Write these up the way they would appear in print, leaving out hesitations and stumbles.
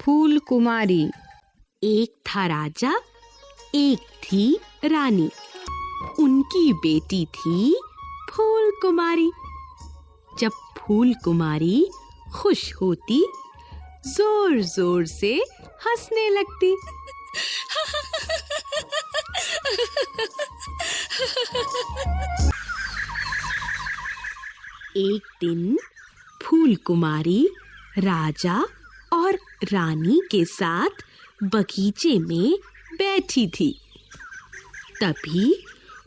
फूल कुमारी। एक था राजा, एक थी रानी, उनकी बेटी थी फूल कुमारी। जब फूल कुमारी खुश होती, जोर जोर से हंसने लगती। एक दिन फूल कुमारी राजा और रानी के साथ बगीचे में बैठी थी। तभी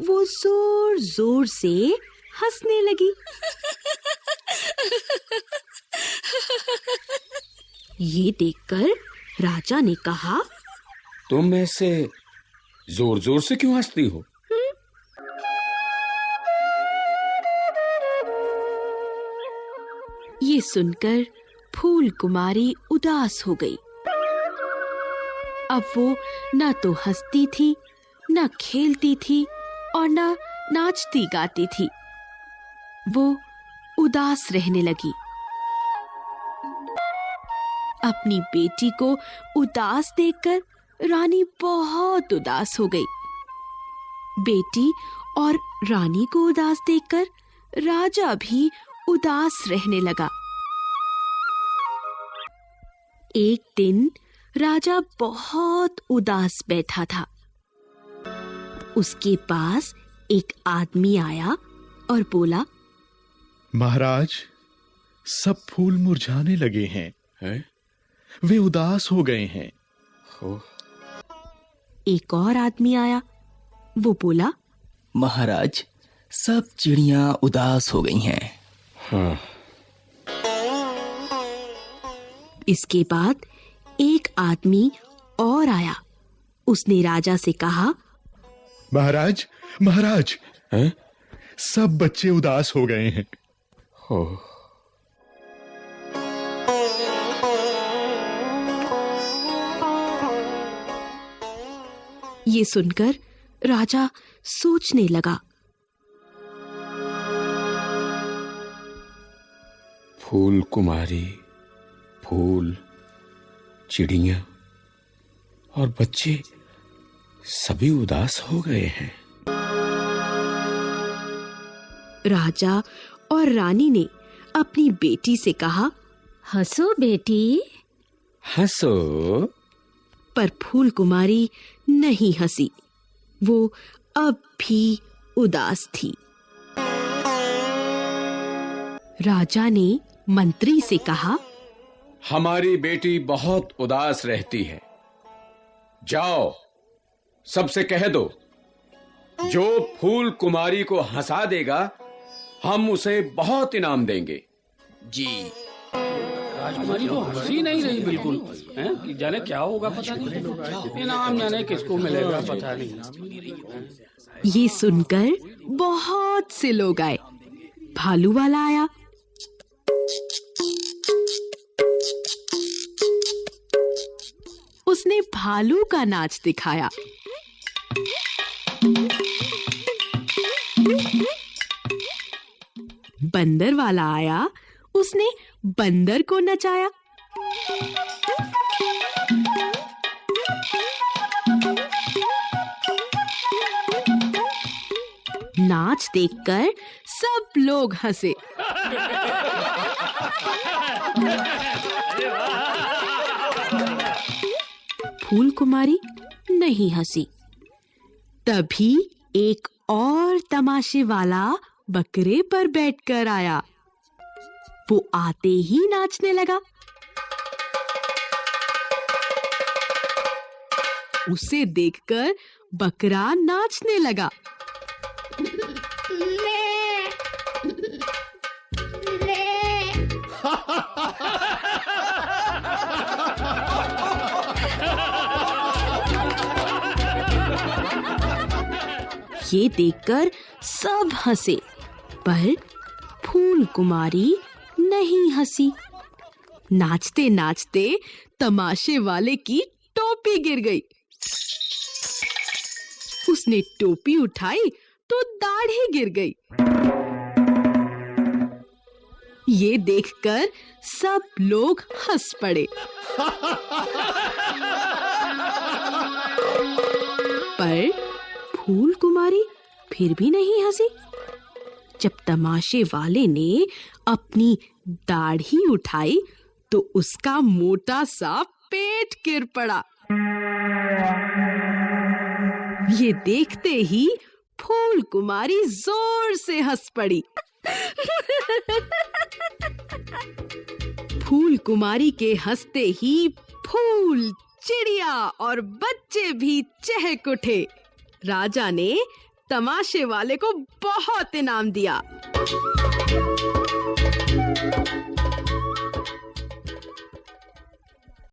वो जोर जोर से हंसने लगी। ये देखकर राजा ने कहा, तुम ऐसे जोर जोर से क्यों हंसती हो? ये सुनकर फूल कुमारी उदास हो गई। अब वो न तो हंसती थी, न खेलती थी और न नाचती गाती थी। वो उदास रहने लगी। अपनी बेटी को उदास देखकर रानी बहुत उदास हो गई। बेटी और रानी को उदास देखकर राजा भी उदास रहने लगा। एक दिन राजा बहुत उदास बैठा था। उसके पास एक आदमी आया और बोला, महाराज, सब फूल मुरझाने लगे हैं। वे उदास हो गए हैं। एक और आदमी आया। वो बोला, महाराज, सब चिड़ियां उदास हो गई हैं। इसके बाद एक आदमी और आया। उसने राजा से कहा, महाराज, महाराज, सब बच्चे उदास हो गए हैं। ये सुनकर राजा सोचने लगा। फूल कुमारी, फूल, चिड़ियां और बच्चे सभी उदास हो गए हैं। राजा और रानी ने अपनी बेटी से कहा, हंसो बेटी। हंसो। पर फूल कुमारी नहीं हंसी। वो अब भी उदास थी। राजा ने मंत्री से कहा, हमारी बेटी बहुत उदास रहती है। जाओ, सबसे कह दो, जो फूल कुमारी को हंसा देगा, हम उसे बहुत इनाम देंगे। जी। राजकुमारी तो हंसी नहीं रही बिल्कुल, हैं? कि जाने क्या होगा पता नहीं, इनाम जाने किसको मिलेगा पता नहीं। ये सुनकर बहुत से लोग आए। भालू वाला आया। उसने भालू का नाच दिखाया। बंदर वाला आया। उसने बंदर को नचाया। नाच देखकर सब लोग हंसे। फूल कुमारी नहीं हंसी। तभी एक और तमाशे वाला बकरे पर बैठकर आया। वो आते ही नाचने लगा। उसे देखकर बकरा नाचने लगा। ये देखकर सब हंसे, पर फूल कुमारी नहीं हंसी। नाचते नाचते तमाशे वाले की टोपी गिर गई। उसने टोपी उठाई तो दाढ़ी गिर गई। ये देखकर सब लोग हंस पड़े। फिर भी नहीं हंसी। जब तमाशे वाले ने अपनी दाढ़ी उठाई तो उसका मोटा सा पेट गिर पड़ा। ये देखते ही फूल कुमारी जोर से हंस पड़ी। फूल कुमारी के हंसते ही फूल, चिड़िया और बच्चे भी चहक उठे। राजा ने तमाशे वाले को बहुत इनाम दिया।